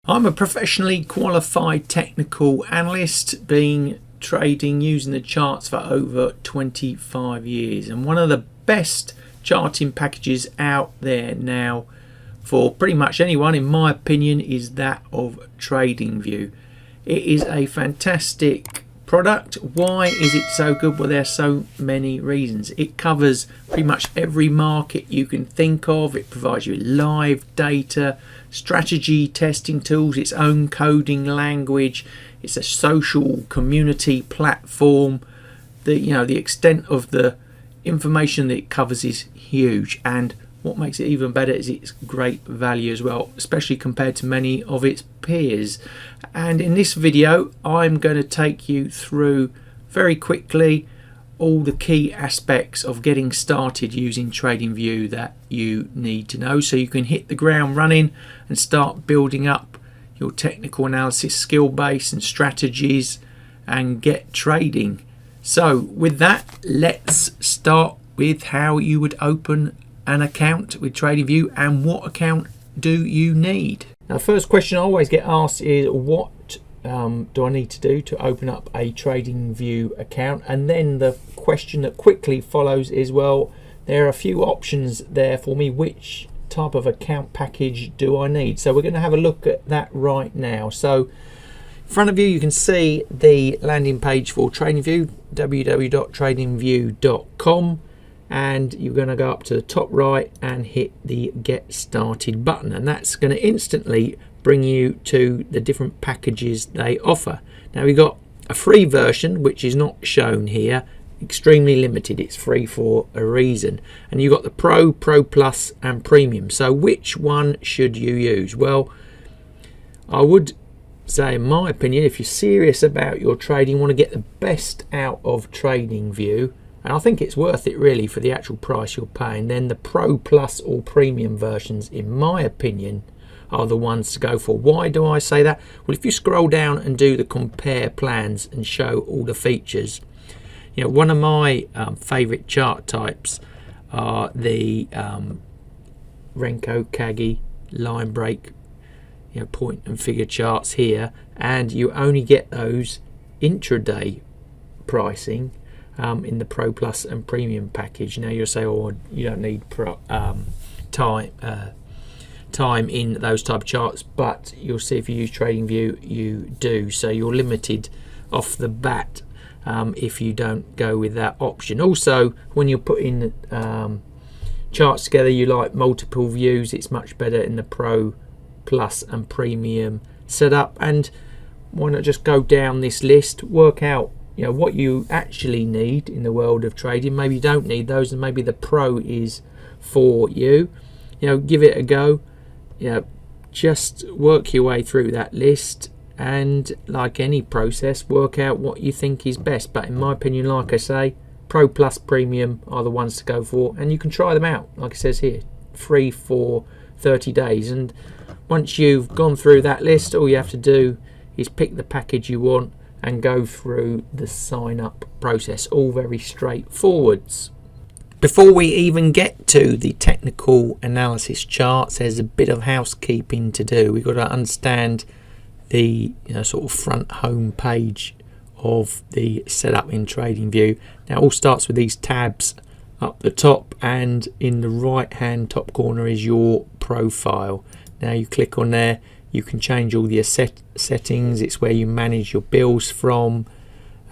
I'm a professionally qualified technical analyst, been trading using the charts for over 25 years, and one of the best charting packages out there now for pretty much anyone, in my opinion, is that of TradingView. It is a fantastic product. Why is it so good? Well, there's so many reasons. It covers pretty much every market you can think of. It provides you live data, strategy testing tools, its own coding language. It's a social community platform. The extent of the information that it covers is huge, and what makes it even better is its great value as well, especially compared to many of its peers. And in this video, I'm going to take you through very quickly all the key aspects of getting started using TradingView that you need to know, so you can hit the ground running and start building up your technical analysis skill base and strategies and get trading. So with that, let's start with how you would open an account with TradingView and what account do you need. Now, the first question I always get asked is what do I need to do to open up a TradingView account? And then the question that quickly follows is, well, there are a few options there for me. Which type of account package do I need? So we're going to have a look at that right now. So in front of you, you can see the landing page for TradingView, www.tradingview.com. and you're going to go up to the top right and hit the get started button, and that's going to instantly bring you to the different packages they offer. Now, we've got a free version which is not shown here, extremely limited. It's free for a reason, and you've got the Pro Plus and Premium. So which one should you use? Well, I would say, in my opinion, if you're serious about your trading, want to get the best out of TradingView, and I think it's worth it really for the actual price you're paying, then the Pro Plus or Premium versions, in my opinion, are the ones to go for. Why do I say that? Well, if you scroll down and do the compare plans and show all the features, one of my favorite chart types are the Renko, Kagi, line break, point and figure charts here, and you only get those intraday pricing in the Pro Plus and Premium package. Now you'll say, oh, you don't need time in those type of charts, but you'll see if you use TradingView you do, so you're limited off the bat if you don't go with that option. Also, when you're putting charts together, you like multiple views, it's much better in the Pro Plus and Premium setup. And why not just go down this list, work out what you actually need in the world of trading. Maybe you don't need those, and maybe the Pro is for you. Give it a go. Just work your way through that list, and like any process, work out what you think is best. But in my opinion, like I say, Pro Plus Premium are the ones to go for, and you can try them out, like it says here, free for 30 days. And once you've gone through that list, all you have to do is pick the package you want and go through the sign up process. All very straightforwards. Before we even get to the technical analysis charts, there's a bit of housekeeping to do. We've got to understand the sort of front home page of the setup in TradingView. Now, it all starts with these tabs up the top, and in the right hand top corner is your profile. Now you click on there, you can change all the settings. It's where you manage your bills from.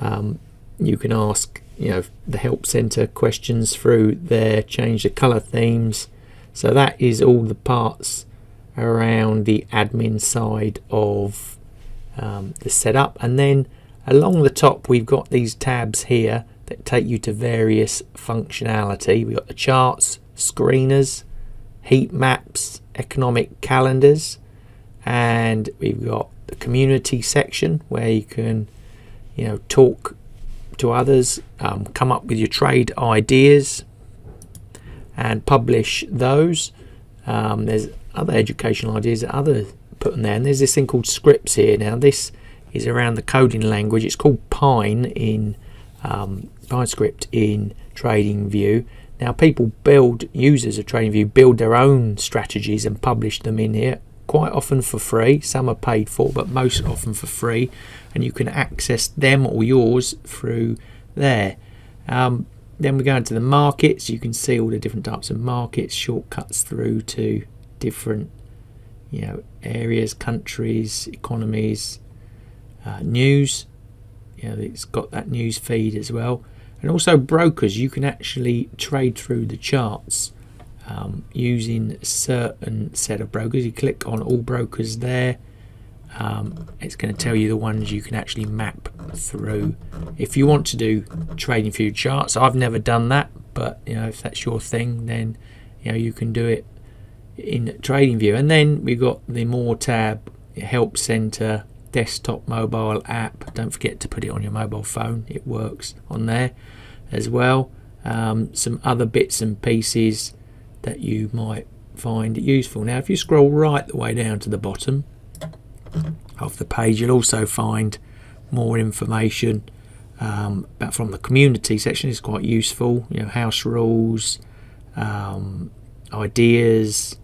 You can ask the help center questions through there, change the color themes. So that is all the parts around the admin side of the setup. And then along the top, we've got these tabs here that take you to various functionality. We've got the charts, screeners, heat maps, economic calendars, and we've got the community section where you can talk to others, come up with your trade ideas and publish those. There's other educational ideas that others put in there, and there's this thing called scripts here. Now this is around the coding language. It's called Pine in PineScript in TradingView. Now users of TradingView build their own strategies and publish them in here. quite often for free. Some are paid for, but most often for free, and you can access them or yours through there. Then we go into the markets. You can see all the different types of markets, shortcuts through to different areas, countries, economies, news. It's got that news feed as well, and also brokers. You can actually trade through the charts using a certain set of brokers. You click on all brokers there. It's going to tell you the ones you can actually map through. If you want to do TradingView charts, I've never done that, but if that's your thing, then you can do it in TradingView. And then we've got the More tab, Help Center, desktop mobile app. Don't forget to put it on your mobile phone. It works on there as well. Some other bits and pieces that you might find useful. Now, if you scroll right the way down to the bottom of the page, you'll also find more information about from the community section. Is quite useful. House rules, ideas,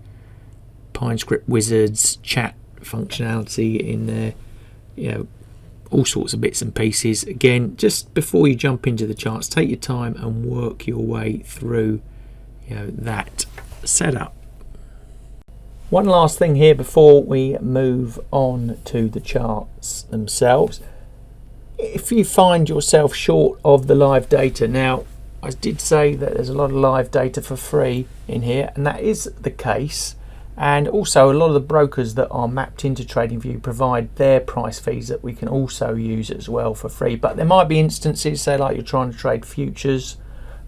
PineScript wizards, chat functionality in there. All sorts of bits and pieces. Again, just before you jump into the charts, take your time and work your way through that setup. One last thing here before we move on to the charts themselves. If you find yourself short of the live data, now I did say that there's a lot of live data for free in here, and that is the case. And also a lot of the brokers that are mapped into TradingView provide their price feeds that we can also use as well for free. But there might be instances, say like you're trying to trade futures,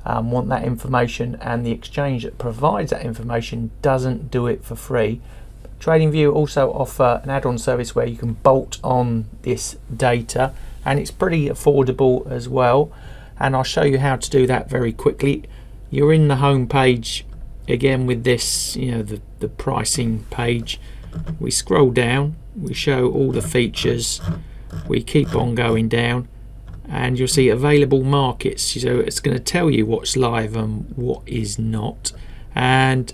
want that information, and the exchange that provides that information doesn't do it for free. TradingView also offer an add-on service where you can bolt on this data, and it's pretty affordable as well. And I'll show you how to do that very quickly. You're in the home page again with this, the pricing page. We scroll down, we show all the features, we keep on going down, and you'll see available markets. So it's going to tell you what's live and what is not, and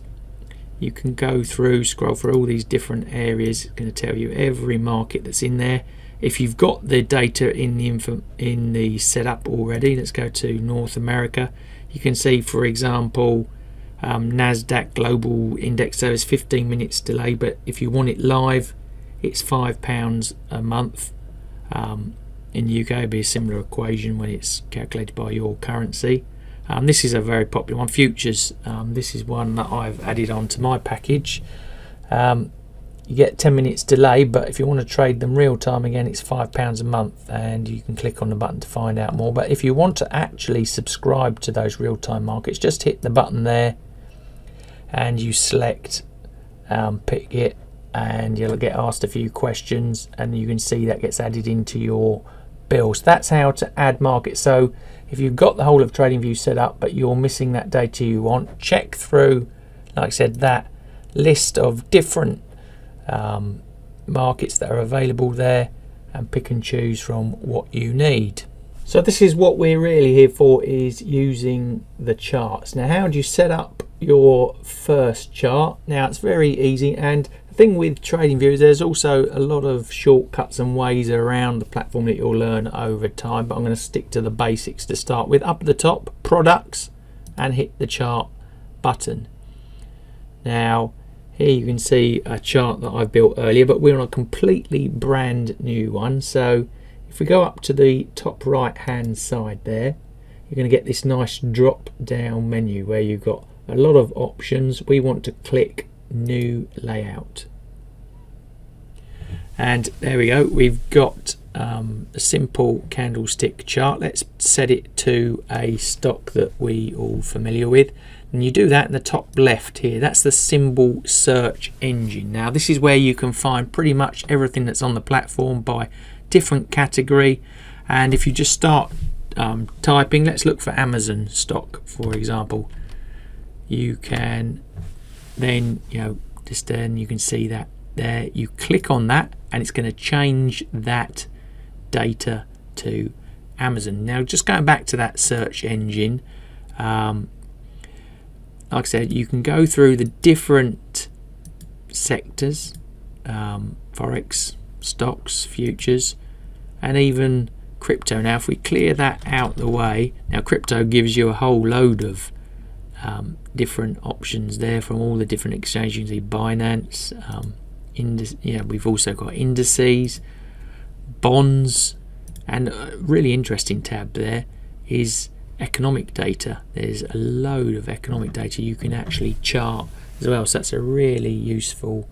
you can go through, scroll through all these different areas. It's going to tell you every market that's in there. If you've got the data in the setup already, let's go to North America. You can see, for example, NASDAQ Global Index Service, 15 minutes delay, but if you want it live, it's £5 a month. In the UK, it'd be a similar equation when it's calculated by your currency. This is a very popular one, futures. This is one that I've added onto my package. You get 10 minutes delay, but if you want to trade them real time, again, it's £5 a month, and you can click on the button to find out more. But if you want to actually subscribe to those real time markets, just hit the button there and you select pick it, and you'll get asked a few questions, and you can see that gets added into your bill. So that's how to add markets. So if you've got the whole of TradingView set up but you're missing that data you want, check through, like I said, that list of different markets that are available there and pick and choose from what you need. So this is what we're really here for, is using the charts. Now, how do you set up your first chart? Now, it's very easy, and the thing with TradingView is there's also a lot of shortcuts and ways around the platform that you'll learn over time, but I'm going to stick to the basics to start with. Up at the top, products, and hit the chart button. Now, here you can see a chart that I've built earlier, but we're on a completely brand new one. So if we go up to the top right hand side there, you're going to get this nice drop down menu where you've got a lot of options. We want to click new layout, and there we go. We've got a simple candlestick chart. Let's set it to a stock that we all familiar with, and you do that in the top left here. That's the symbol search engine. Now this is where you can find pretty much everything that's on the platform by different category, and if you just start typing, let's look for Amazon stock, for example, you can then just then you can see that there. You click on that and it's going to change that data to Amazon. Now, just going back to that search engine, like I said, you can go through the different sectors forex, stocks, futures, and even crypto. Now if we clear that out the way, now crypto gives you a whole load of different options there from all the different exchanges. You can see Binance, we've also got indices, bonds, and a really interesting tab there is economic data. There's a load of economic data you can actually chart as well, so that's a really useful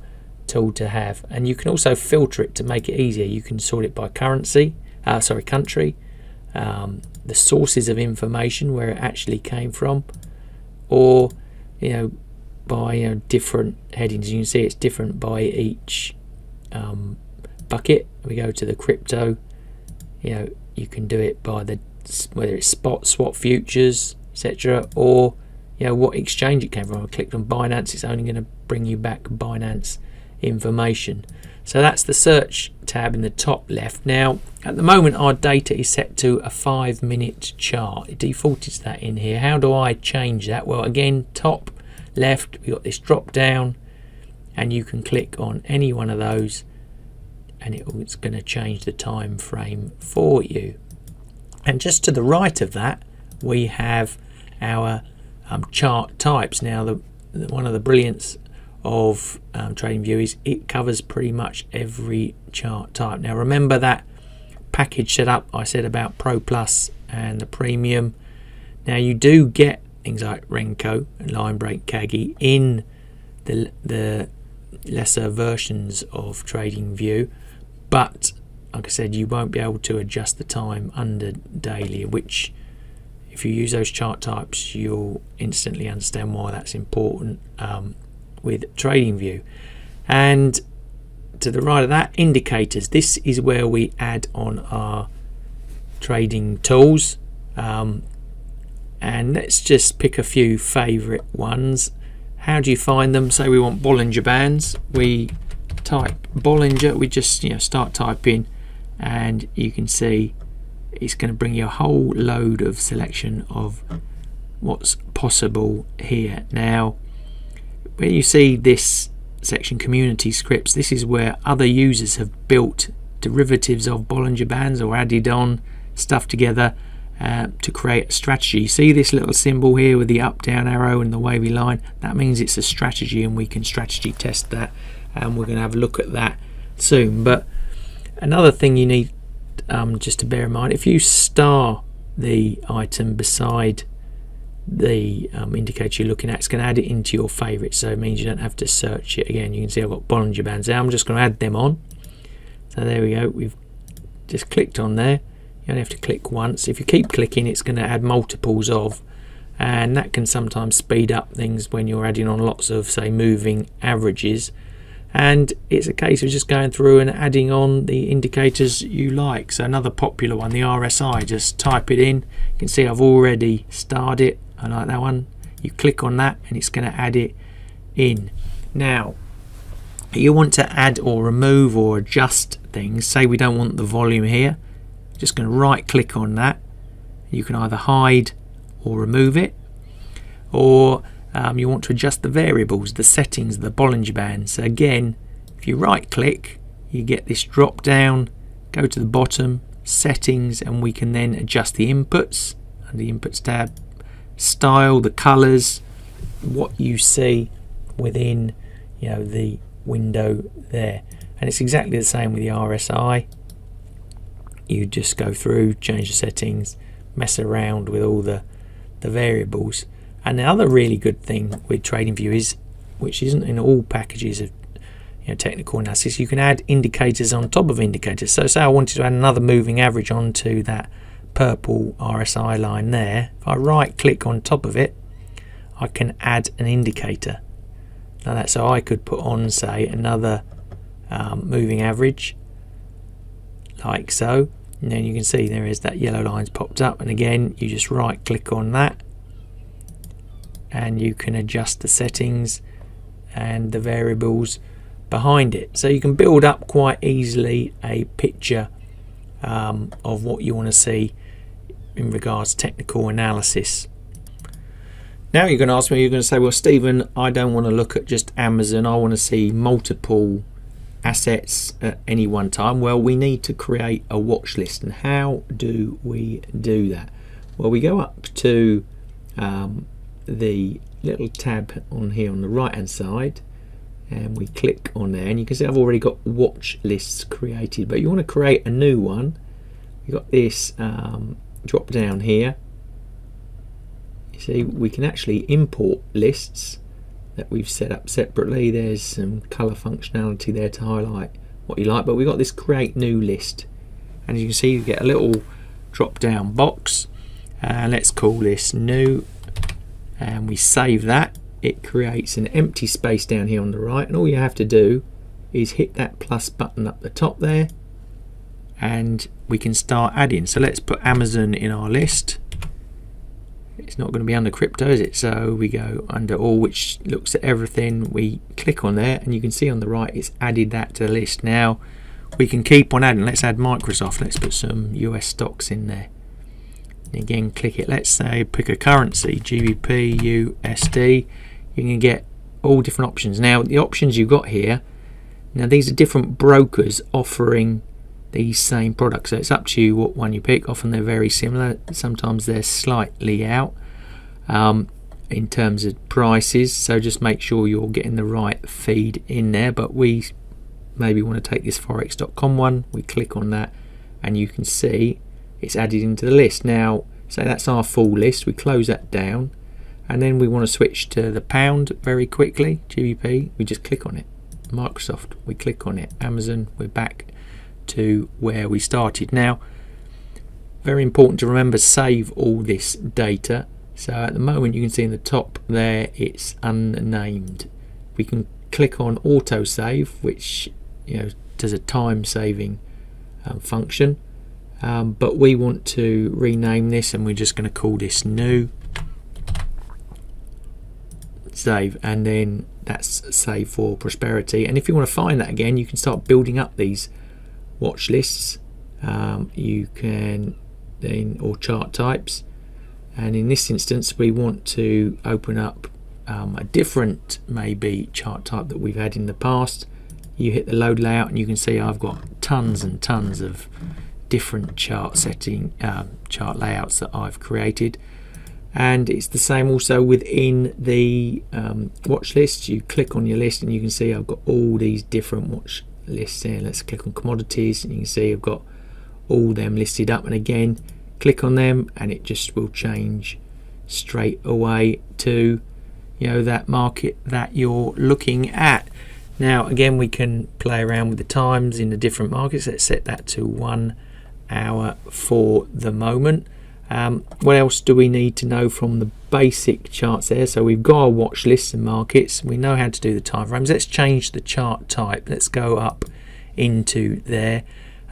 tool to have. And you can also filter it to make it easier. You can sort it by country, the sources of information, where it actually came from, or by different headings. You can see it's different by each bucket. We go to the crypto, you can do it by whether it's spot, swap, futures, etc., or what exchange it came from. I clicked on Binance, it's only going to bring you back Binance information. So that's the search tab in the top left. Now at the moment our data is set to a 5-minute chart. It defaulted to that in here. How do I change that? Well, again, top left, we've got this drop down, and you can click on any one of those and it's going to change the time frame for you. And just to the right of that we have our chart types. Now one of the brilliance of TradingView is it covers pretty much every chart type. Now remember that package setup I said about Pro Plus and the Premium. Now you do get things like Renko and Line Break Kagi in the lesser versions of TradingView, but like I said, you won't be able to adjust the time under daily, which if you use those chart types you'll instantly understand why that's important with TradingView. And to the right of that, indicators. This is where we add on our trading tools, and let's just pick a few favorite ones. How do you find them? Say we want Bollinger Bands, we type Bollinger, we just start typing, and you can see it's going to bring you a whole load of selection of what's possible here. Now when you see this section, community scripts, this is where other users have built derivatives of Bollinger Bands or added on stuff together to create a strategy. See this little symbol here with the up down arrow and the wavy line? That means it's a strategy, and we can strategy test that, and we're going to have a look at that soon. But another thing you need just to bear in mind, if you star the item beside the indicator you're looking at, it's going to add it into your favorites, so it means you don't have to search it again. You can see I've got Bollinger Bands there. I'm just going to add them on. So there we go, we've just clicked on there. You only have to click once. If you keep clicking, it's going to add multiples of, and that can sometimes speed up things when you're adding on lots of, say, moving averages. And it's a case of just going through and adding on the indicators you like. So another popular one, the RSI, just type it in. You can see I've already starred it. I like that one. You click on that and it's going to add it in. Now you want to add or remove or adjust things. Say we don't want the volume here, just going to right click on that. You can either hide or remove it, or you want to adjust the variables, the settings, the Bollinger Bands. So again, if you right click, you get this drop down, go to the bottom, settings, and we can then adjust the inputs under the inputs tab, style, the colors, what you see within the window there. And it's exactly the same with the RSI. You just go through, change the settings, mess around with all the variables. And the other really good thing with TradingView is, which isn't in all packages of technical analysis, you can add indicators on top of indicators. So say I wanted to add another moving average onto that purple RSI line there. If I right click on top of it, I can add an indicator. Now that, so I could put on, say, another moving average like so, and then you can see there is that yellow line's popped up, and again you just right click on that and you can adjust the settings and the variables behind it. So you can build up quite easily a picture of what you want to see in regards to technical analysis. Now you're going to ask me, you're going to say, well, Stephen, I don't want to look at just Amazon, I want to see multiple assets at any one time? Well, we need to create a watch list. And how do we do that? Well, we go up to the little tab on here on the right hand side, and we click on there, and you can see I've already got watch lists created, but you want to create a new one. You've got this drop down here. You see we can actually import lists that we've set up separately. There's some color functionality there to highlight what you like, but we've got this create new list, and as you can see you get a little drop down box, and let's call this new, and we save that. It creates an empty space down here on the right, and all you have to do is hit that plus button up the top there, and we can start adding. So let's put Amazon in our list. It's not going to be under crypto, is it? So we go under all, which looks at everything. We click on there, and you can see on the right it's added that to the list. Now we can keep on adding. Let's add Microsoft. Let's put some US stocks in there. And again, click it. Let's say pick a currency, GBP, USD. You can get all different options. Now the options you've got here, now these are different brokers offering these same products, so it's up to you what one you pick. Often they're very similar, sometimes they're slightly out in terms of prices, so just make sure you're getting the right feed in there. But we maybe want to take this forex.com one. We click on that, and you can see it's added into the list. Now say that's our full list, we close that down, and then we want to switch to the pound very quickly, GBP. We just click on it. Microsoft, we click on it. Amazon, we're back to where we started. Now very important to remember, save all this data. So at the moment you can see in the top there it's unnamed. We can click on auto save, which does a time saving function, but we want to rename this, and we're just going to call this new. Save, and then that's save for prosperity. And if you want to find that again, you can start building up these watch lists. You can then, or chart types, and in this instance we want to open up a different maybe chart type that we've had in the past. You hit the load layout, and you can see I've got tons and tons of different chart layouts that I've created. And it's the same also within the watch list. You click on your list, and you can see I've got all these different watch lists here. Let's click on commodities, and you can see I've got all them listed up, and again click on them, and it just will change straight away to that market that you're looking at. Now again, we can play around with the times in the different markets. Let's set that to 1 hour for the moment. What else do we need to know from the basic charts there? So we've got our watch lists and markets. We know how to do the time frames. Let's change the chart type. Let's go up into there.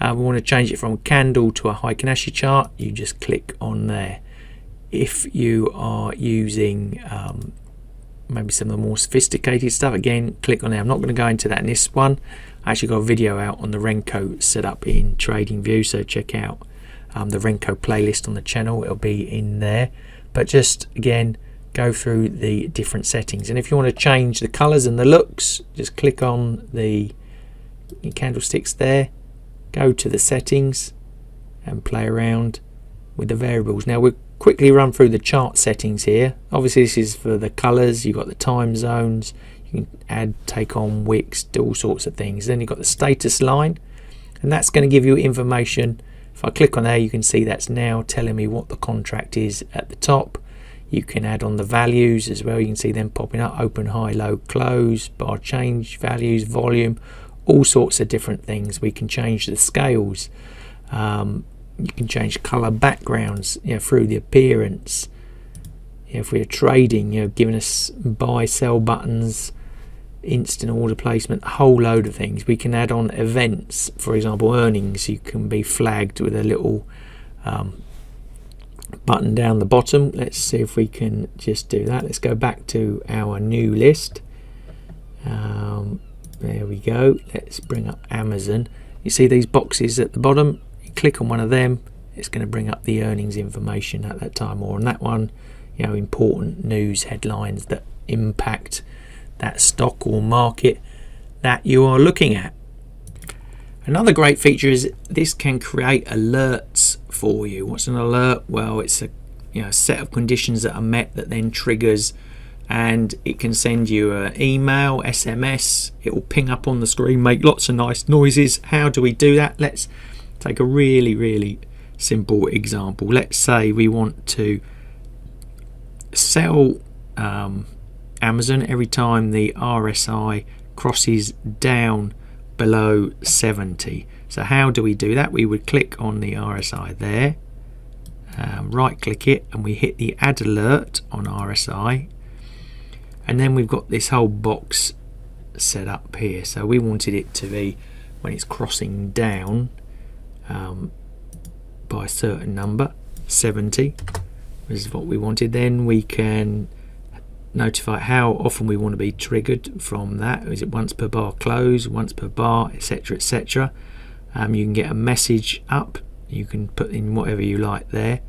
We want to change it from candle to a Heikin-Ashi chart. You just click on there. If you are using maybe some of the more sophisticated stuff, again click on there. I'm not going to go into that in this one. I actually got a video out on the Renko setup in TradingView, so check out the Renko playlist on the channel. It'll be in there. But just again, go through the different settings, and if you want to change the colors and the looks, just click on the candlesticks there, go to the settings and play around with the variables. Now we'll quickly run through the chart settings here. Obviously this is for the colors. You've got the time zones, you can add, take on wicks, do all sorts of things. Then you've got the status line, and that's going to give you information. If I click on there, you can see that's now telling me what the contract is at the top. You can add on the values as well. You can see them popping up: open, high, low, close, bar change, values, volume, all sorts of different things. We can change the scales. You can change color backgrounds through the appearance. If we're trading, giving us buy, sell buttons, instant order placement, a whole load of things. We can add on events, for example earnings. You can be flagged with a little button down the bottom. Let's see if we can just do that. Let's go back to our new list. There we go. Let's bring up Amazon. You see these boxes at the bottom? You click on one of them, it's going to bring up the earnings information at that time, or on that one, important news headlines that impact that stock or market that you are looking at. Another great feature is this can create alerts for you. What's an alert? Well, it's a set of conditions that are met that then triggers, and it can send you an email, SMS. It will ping up on the screen, make lots of nice noises. How do we do that? Let's take a really simple example. Let's say we want to sell Amazon every time the RSI crosses down below 70. So how do we do that? We would click on the RSI there, right click it, and we hit the add alert on RSI, and then we've got this whole box set up here. So we wanted it to be when it's crossing down by a certain number, 70. This is what we wanted. Then we can notify how often we want to be triggered from that. Is it once per bar close, once per bar, etc, etc. You can get a message up. You can put in whatever you like there,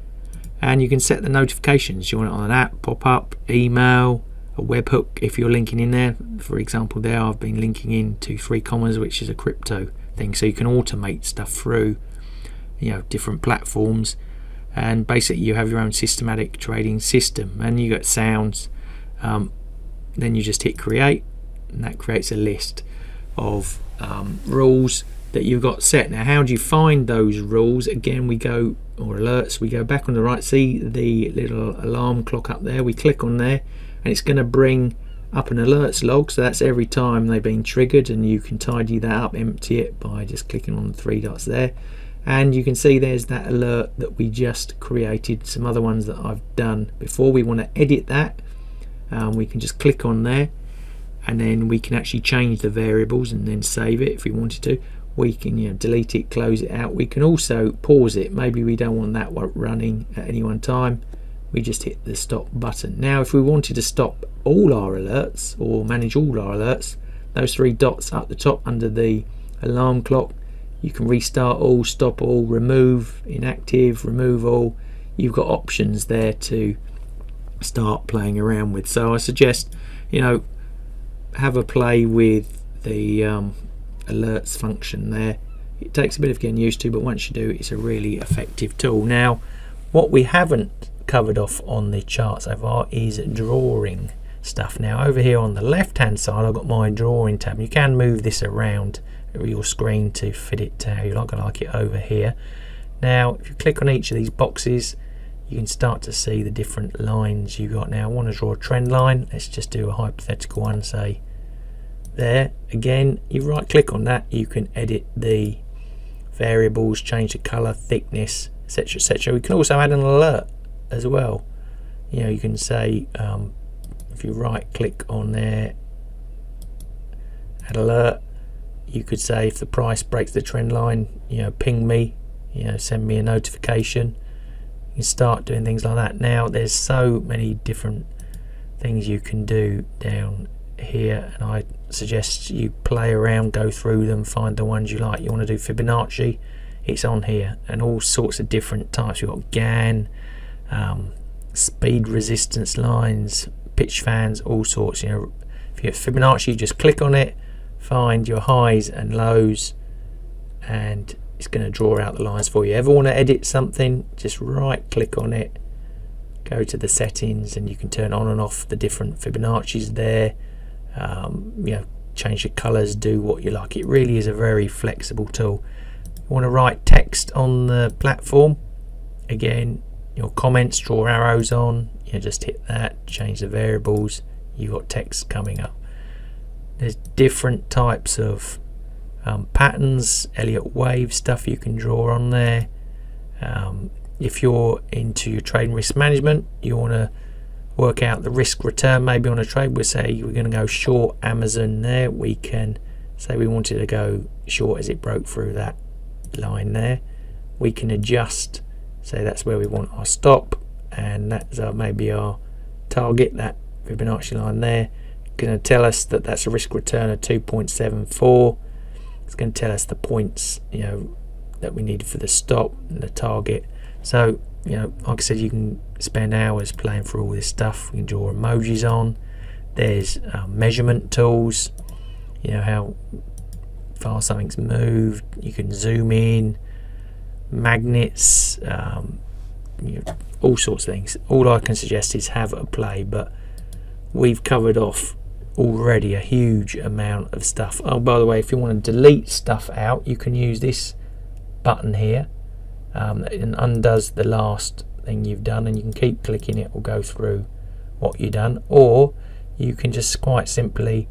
and you can set the notifications. You want it on an app, pop up, email, a webhook if you're linking in there. For example, there I've been linking in to 3 commas, which is a crypto thing, so you can automate stuff through different platforms, and basically you have your own systematic trading system. And you got sounds. Then you just hit create, and that creates a list of rules that you've got set. Now, how do you find those rules? Again, we go, or alerts, we go back on the right, see the little alarm clock up there, we click on there, and it's going to bring up an alerts log. So that's every time they've been triggered, and you can tidy that up, empty it by just clicking on the 3 dots there. And you can see there's that alert that we just created. Some other ones that I've done before. We want to edit that. We can just click on there, and then we can actually change the variables and then save it if we wanted to. We can delete it, close it out. We can also pause it. Maybe we don't want that running at any one time. We just hit the stop button. Now, if we wanted to stop all our alerts or manage all our alerts, those 3 dots up the top under the alarm clock, you can restart all, stop all, remove inactive, remove all. You've got options there to start playing around with. So I suggest have a play with the alerts function there. It takes a bit of getting used to, but once you do, it's a really effective tool. Now, what we haven't covered off on the chart so far is drawing stuff. Now, over here on the left hand side, I've got my drawing tab. You can move this around your screen to fit it to how you like. I like it over here. Now, if you click on each of these boxes, you can start to see the different lines you got. Now, I want to draw a trend line. Let's just do a hypothetical one, say there. Again, you right click on that, you can edit the variables, change the color, thickness, etc, etc. We can also add an alert as well. You can say if you right click on there, add alert, you could say if the price breaks the trend line, ping me, send me a notification. You can start doing things like that. Now, there's so many different things you can do down here, and I suggest you play around, go through them, find the ones you like. You want to do Fibonacci, it's on here, and all sorts of different types. You've got GAN, speed resistance lines, pitch fans, all sorts. If you have Fibonacci, just click on it, find your highs and lows, and it's going to draw out the lines for you. Ever want to edit something, just right click on it, go to the settings, and you can turn on and off the different Fibonacci's there. Change the colors, do what you like. It really is a very flexible tool. You want to write text on the platform, again, your comments, draw arrows on, just hit that, change the variables, you've got text coming up. There's different types of patterns, Elliott wave stuff you can draw on there. If you're into your trading risk management, you want to work out the risk return maybe on a trade. We'll say we're going to go short Amazon there. We can say we wanted to go short as it broke through that line there. We can adjust, say that's where we want our stop, and that's maybe our target, that Fibonacci line there. Going to tell us that that's a risk return of 2.74. It's going to tell us the points that we needed for the stop and the target. So like I said, you can spend hours playing through all this stuff. You can draw emojis on. There's measurement tools, how far something's moved. You can zoom in, magnets, all sorts of things. All I can suggest is have a play, but we've covered off already a huge amount of stuff. Oh, by the way, if you want to delete stuff out, you can use this button here. It undoes the last thing you've done, and you can keep clicking it or go through what you've done, or you can just quite simply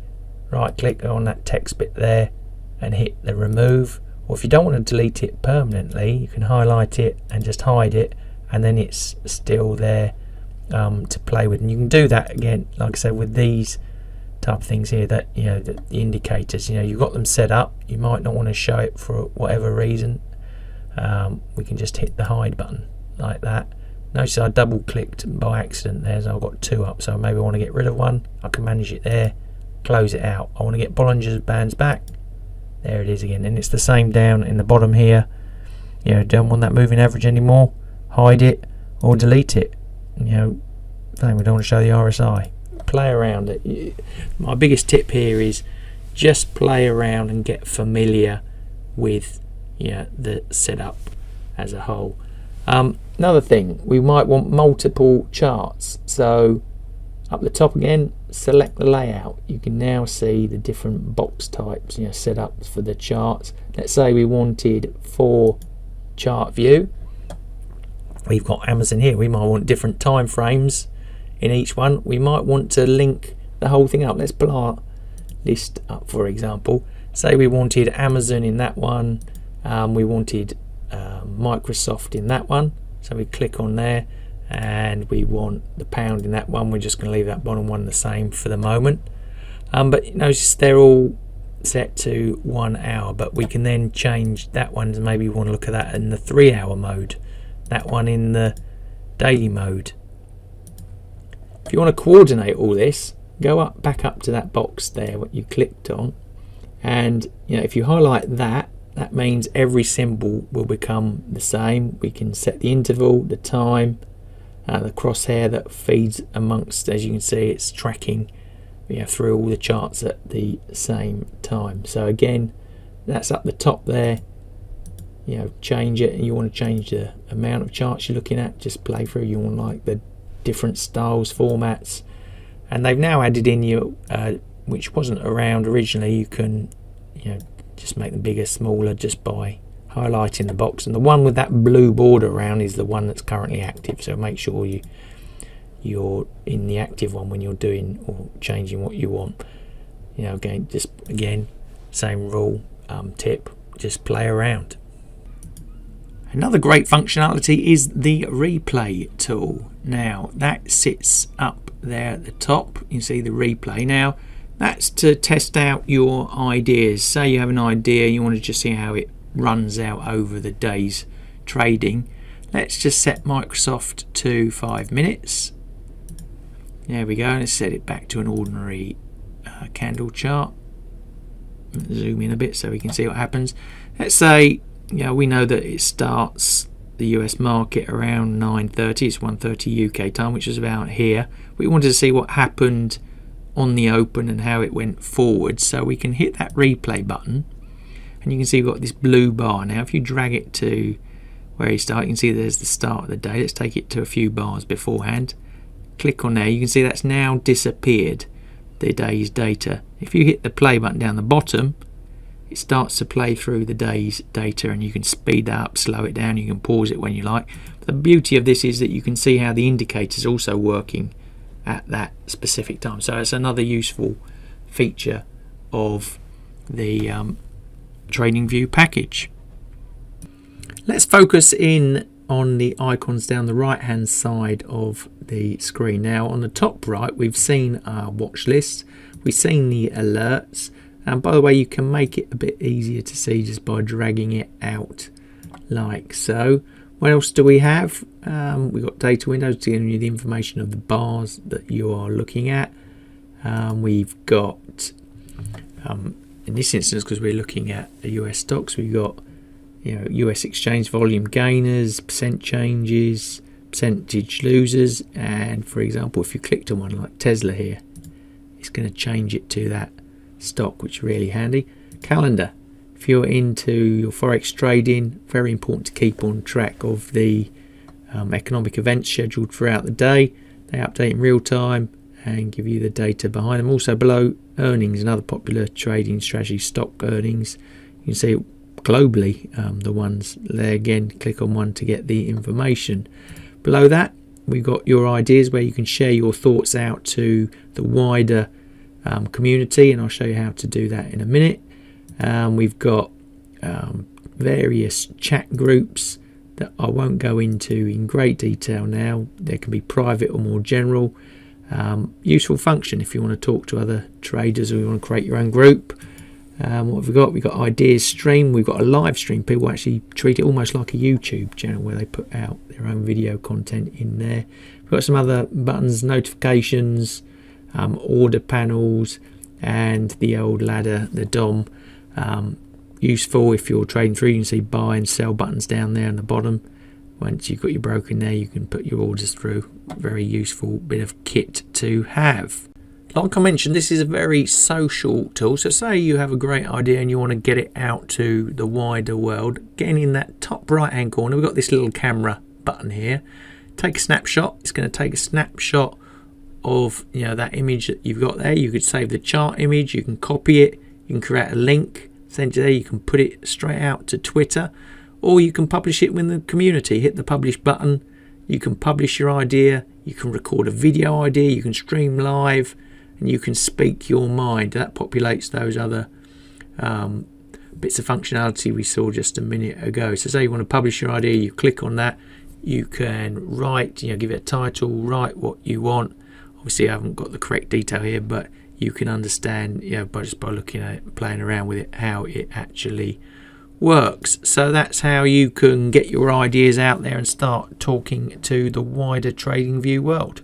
right click on that text bit there and hit the remove. Or if you don't want to delete it permanently, you can highlight it and just hide it, and then it's still there to play with. And you can do that again, like I said, with these type of things here, that the indicators, you've got them set up. You might not want to show it for whatever reason. We can just hit the hide button like that. Notice I double clicked by accident there, so I've got two up, so maybe I want to get rid of one. I can manage it there, close it out. I want to get Bollinger's bands back, there it is again, and it's the same down in the bottom here. Don't want that moving average anymore, hide it or delete it. Same, we don't want to show the RSI. Play around it. My biggest tip here is just play around and get familiar with the setup as a whole. Another thing, we might want multiple charts, so up the top again, select the layout. You can now see the different box types, set up for the charts. Let's say we wanted 4 chart view. We've got Amazon here. We might want different time frames in each one. We might want to link the whole thing up. Let's pull our list up, for example. Say we wanted Amazon in that one, we wanted Microsoft in that one, so we click on there, and we want the pound in that one. We're just going to leave that bottom one the same for the moment, but notice they're all set to 1 hour, but we can then change that one. Maybe we want to look at that in the 3-hour mode, that one in the daily mode. If you want to coordinate all this, go back up to that box there what you clicked on, and if you highlight that means every symbol will become the same. We can set the interval, the time, the crosshair that feeds amongst, as you can see, it's tracking through all the charts at the same time. So again, that's up the top there. Change it, and you want to change the amount of charts you're looking at, just play through. You want like the different styles, formats, and they've now added in which wasn't around originally. You can just make them bigger, smaller, just by highlighting the box, and the one with that blue border around is the one that's currently active, so make sure you're in the active one when you're doing or changing what you want. Again, same rule, tip, just play around. Another great functionality is the replay tool. Now that sits up there at the top. You see the replay. Now that's to test out your ideas. Say you have an idea, you want to just see how it runs out over the day's trading. Let's just set Microsoft to 5 minutes. There we go. Let's set it back to an ordinary candle chart. Zoom in a bit so we can see what happens. Let's say we know that it starts the US market around 9:30. It's 1:30 UK time, which is about here. We wanted to see what happened on the open and how it went forward, so we can hit that replay button, and you can see we've got this blue bar. Now if you drag it to where you start, you can see there's the start of the day. Let's take it to a few bars beforehand, click on there. You can see that's now disappeared, the day's data. If you hit the play button down the bottom, it starts to play through the day's data, and you can speed that up, slow it down, you can pause it when you like. But the beauty of this is that you can see how the indicator's also working at that specific time. So it's another useful feature of the TradingView package. Let's focus in on the icons down the right hand side of the screen. Now on the top right, we've seen our watch lists, we've seen the alerts, and by the way, you can make it a bit easier to see just by dragging it out like so. What else do we have? We've got data windows giving you the information of the bars that you are looking at. We've got, in this instance, because we're looking at the US stocks, we've got US exchange volume gainers, percent changes, percentage losers, and for example, if you clicked on one like Tesla here, it's going to change it to that stock, which is really handy. Calendar. If you're into your forex trading, very important to keep on track of the economic events scheduled throughout the day. They update in real time and give you the data behind them. Also below, earnings, another popular trading strategy, stock earnings. You can see globally the ones there. Again, click on one to get the information. Below that, we've got your ideas where you can share your thoughts out to the wider community, and I'll show you how to do that in a minute. We've got various chat groups that I won't go into in great detail now. They can be private or more general. Useful function if you want to talk to other traders or you want to create your own group. What have we got? We've got ideas stream. We've got a live stream. People actually treat it almost like a YouTube channel where they put out their own video content in there. We've got some other buttons, notifications, order panels, and the old ladder, the DOM. Useful if you're trading through. You can see buy and sell buttons down there on the bottom. Once you've got your broker in there, you can put your orders through. Very useful bit of kit to have. Like I mentioned, this is a very social tool. So say you have a great idea and you want to get it out to the wider world. Again, in that top right hand corner, we've got this little camera button here. Take a snapshot. It's going to take a snapshot of that image that you've got there. You could save the chart image. You can copy it. You can create a link. Essentially, there you can put it straight out to Twitter, or you can publish it with the community. Hit the publish button. You can publish your idea. You can record a video idea. You can stream live, and you can speak your mind. That populates those other bits of functionality we saw just a minute ago. So say you want to publish your idea, you click on that. You can write, give it a title, write what you want. Obviously, I haven't got the correct detail here, but you can understand, just by looking at it, playing around with it, how it actually works. So that's how you can get your ideas out there and start talking to the wider TradingView world.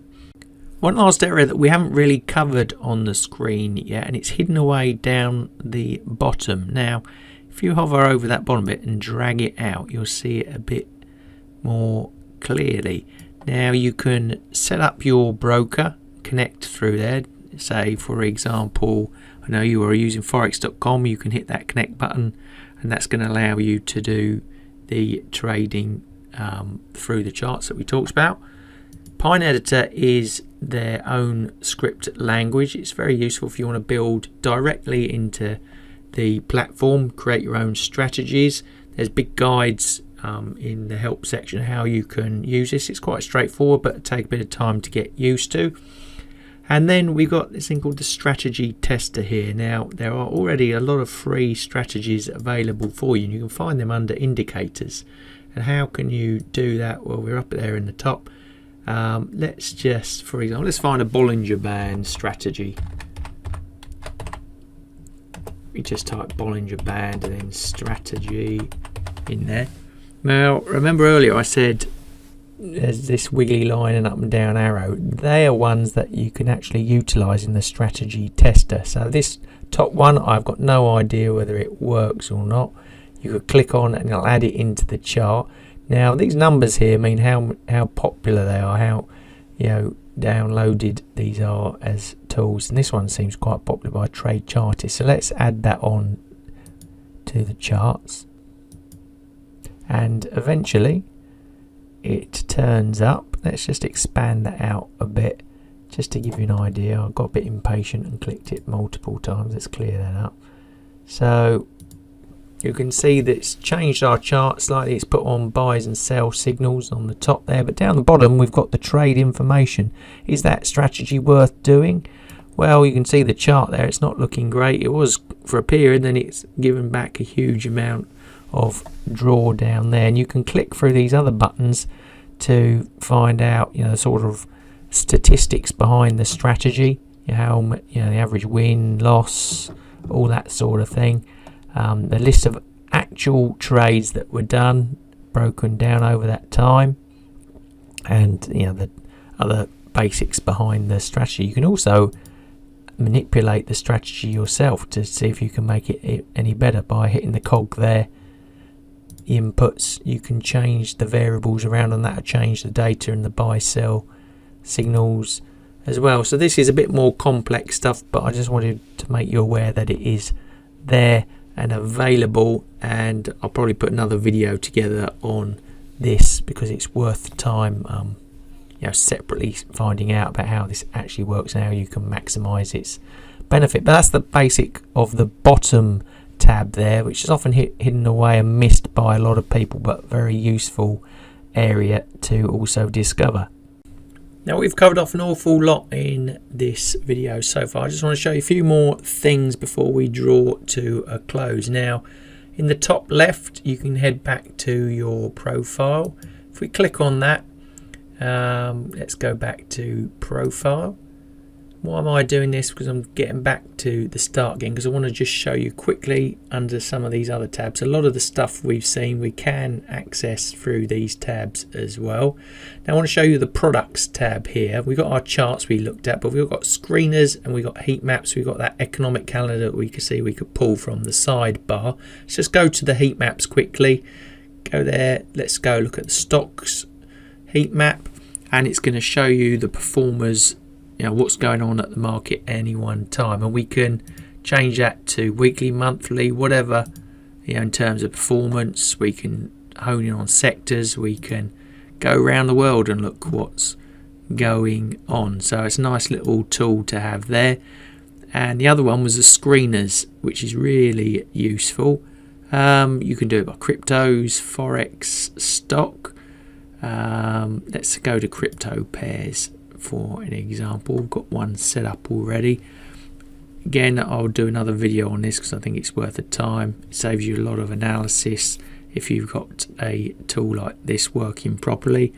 One last area that we haven't really covered on the screen yet, and it's hidden away down the bottom. Now, if you hover over that bottom bit and drag it out, you'll see it a bit more clearly. Now you can set up your broker, connect through there. Say, for example, I know you are using forex.com, you can hit that connect button, and that's going to allow you to do the trading through the charts that we talked about. Pine Editor is their own script language. It's very useful if you want to build directly into the platform, create your own strategies. There's big guides in the help section how you can use this. It's quite straightforward, but take a bit of time to get used to. And then we've got this thing called the strategy tester here. Now, there are already a lot of free strategies available for you, and you can find them under indicators. And how can you do that? Well, we're up there in the top. Let's just, for example, let's find a Bollinger Band strategy. We just type Bollinger Band and then strategy in there. Now, remember earlier I said there's this wiggly line and up and down arrow. They are ones that you can actually utilize in the strategy tester. So this top one, I've got no idea whether it works or not. You could click on and it'll add it into the chart. Now these numbers here mean how popular they are, how downloaded these are as tools. And this one seems quite popular by trade chartists. So let's add that on to the charts. And eventually it turns up. Let's just expand that out a bit just to give you an idea. I got a bit impatient and clicked it multiple times. Let's clear that up. So you can see that it's changed our chart slightly. It's put on buys and sell signals on the top there, but down the bottom we've got the trade information. Is that strategy worth doing? Well, you can see the chart there. It's not looking great. It was for a period, then it's given back a huge amount of draw down there, and you can click through these other buttons to find out sort of statistics behind the strategy, how the average win, loss, all that sort of thing. The list of actual trades that were done, broken down over that time, and the other basics behind the strategy. You can also manipulate the strategy yourself to see if you can make it any better by hitting the cog there. Inputs, you can change the variables around on that, or change the data and the buy sell signals as well. So this is a bit more complex stuff, but I just wanted to make you aware that it is there and available, and I'll probably put another video together on this because it's worth the time separately finding out about how this actually works and how you can maximize its benefit. But that's the basic of the bottom tab there, which is often hidden away and missed by a lot of people, but very useful area to also discover. Now, we've covered off an awful lot in this video so far. I just want to show you a few more things before we draw to a close. Now, in the top left, you can head back to your profile. If we click on that, let's go back to profile. Why am I doing this? Because I'm getting back to the start again, because I want to just show you quickly under some of these other tabs. A lot of the stuff we've seen we can access through these tabs as well. Now I want to show you the products tab here. We've got our charts we looked at, but we've got screeners and we've got heat maps. We've got that economic calendar that we can see we could pull from the sidebar. Let's just go to the heat maps quickly. Go there. Let's go look at the stocks heat map, and it's going to show you the performers, what's going on at the market at any one time, and we can change that to weekly, monthly, whatever, in terms of performance. We can hone in on sectors, we can go around the world and look what's going on. So it's a nice little tool to have there. And the other one was the screeners, which is really useful. You can do it by cryptos, forex, stock. Let's go to crypto pairs for an example. We've got one set up already. Again, I'll do another video on this because I think it's worth the time. It saves you a lot of analysis if you've got a tool like this working properly.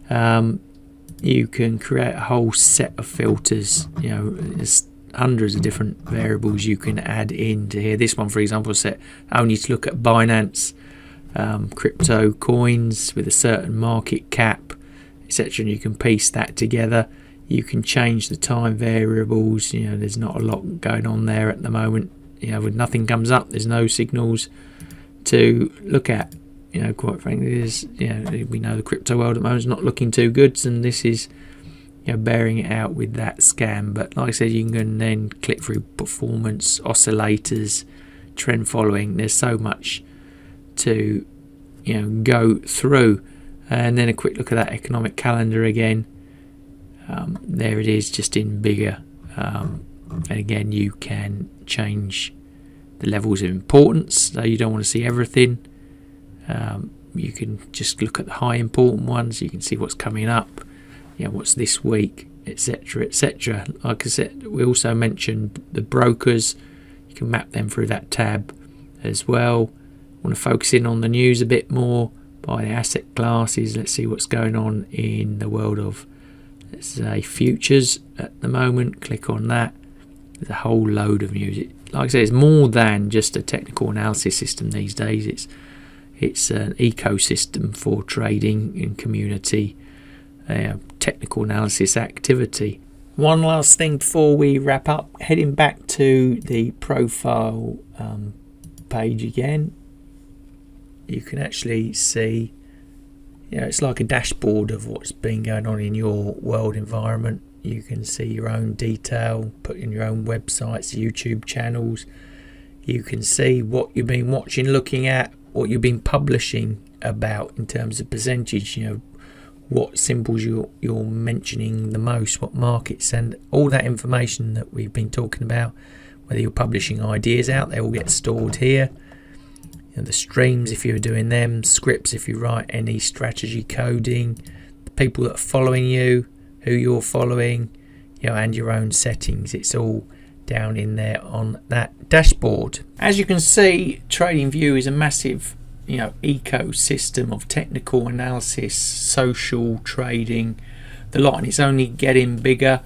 You can create a whole set of filters. There's hundreds of different variables you can add into here. This one, for example, is set only to look at Binance crypto coins with a certain market cap, etc. And you can piece that together. You can change the time variables. There's not a lot going on there at the moment. When nothing comes up, there's no signals to look at. Quite frankly, we know the crypto world at the moment is not looking too good, and this is bearing it out with that scan. But like I said, you can then click through performance, oscillators, trend following. There's so much to go through. And then a quick look at that economic calendar again. There it is, just in bigger. And again, you can change the levels of importance, so you don't want to see everything. You can just look at the high important ones. You can see what's coming up, what's this week, etc., etc. Like I said, we also mentioned the brokers. You can map them through that tab as well. Want to focus in on the news a bit more by the asset classes. Let's see what's going on in the world of, let's say, futures at the moment. Click on that. There's a whole load of news. Like I said, it's more than just a technical analysis system these days. It's an ecosystem for trading and community technical analysis activity. One last thing before we wrap up, heading back to the profile page again. You can actually see, it's like a dashboard of what's been going on in your world environment. You can see your own detail, put in your own websites, YouTube channels. You can see what you've been watching, looking at, what you've been publishing about in terms of percentage, what symbols you're mentioning the most, what markets, and all that information that we've been talking about. Whether you're publishing ideas out, they all get stored here. The streams if you're doing them, scripts if you write any strategy coding, the people that are following you, who you're following, and your own settings. It's all down in there on that dashboard. As you can see, TradingView is a massive ecosystem of technical analysis, social trading, the lot, and it's only getting bigger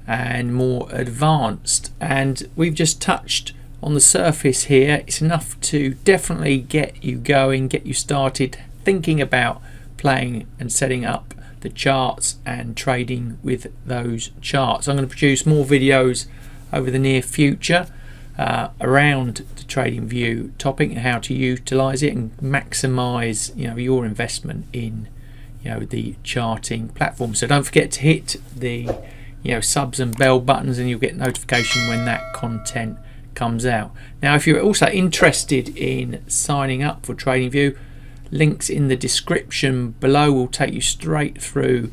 and more advanced. And we've just touched on the surface here. It's enough to definitely get you going, get you started thinking about playing and setting up the charts and trading with those charts. I'm going to produce more videos over the near future around the TradingView topic and how to utilize it and maximize your investment in the charting platform. So don't forget to hit the subs and bell buttons, and you'll get notification when that content comes out. Now if you're also interested in signing up for TradingView, links in the description below will take you straight through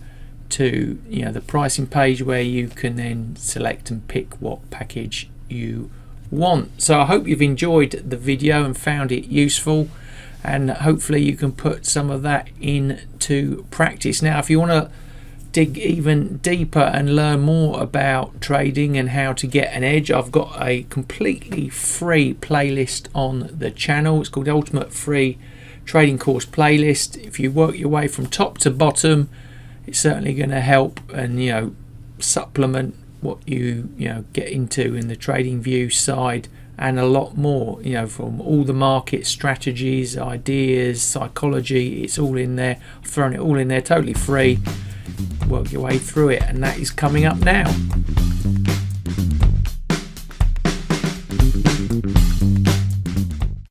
to the pricing page, where you can then select and pick what package you want. So I hope you've enjoyed the video and found it useful, and hopefully you can put some of that into practice. Now if you want to dig even deeper and learn more about trading and how to get an edge, I've got a completely free playlist on the channel. It's called the Ultimate Free Trading Course Playlist. If you work your way from top to bottom, it's certainly going to help and supplement what you get into in the TradingView side, and a lot more, from all the market strategies, ideas, psychology. It's all in there. I've thrown it all in there, totally free. Work your way through it, and that is coming up now.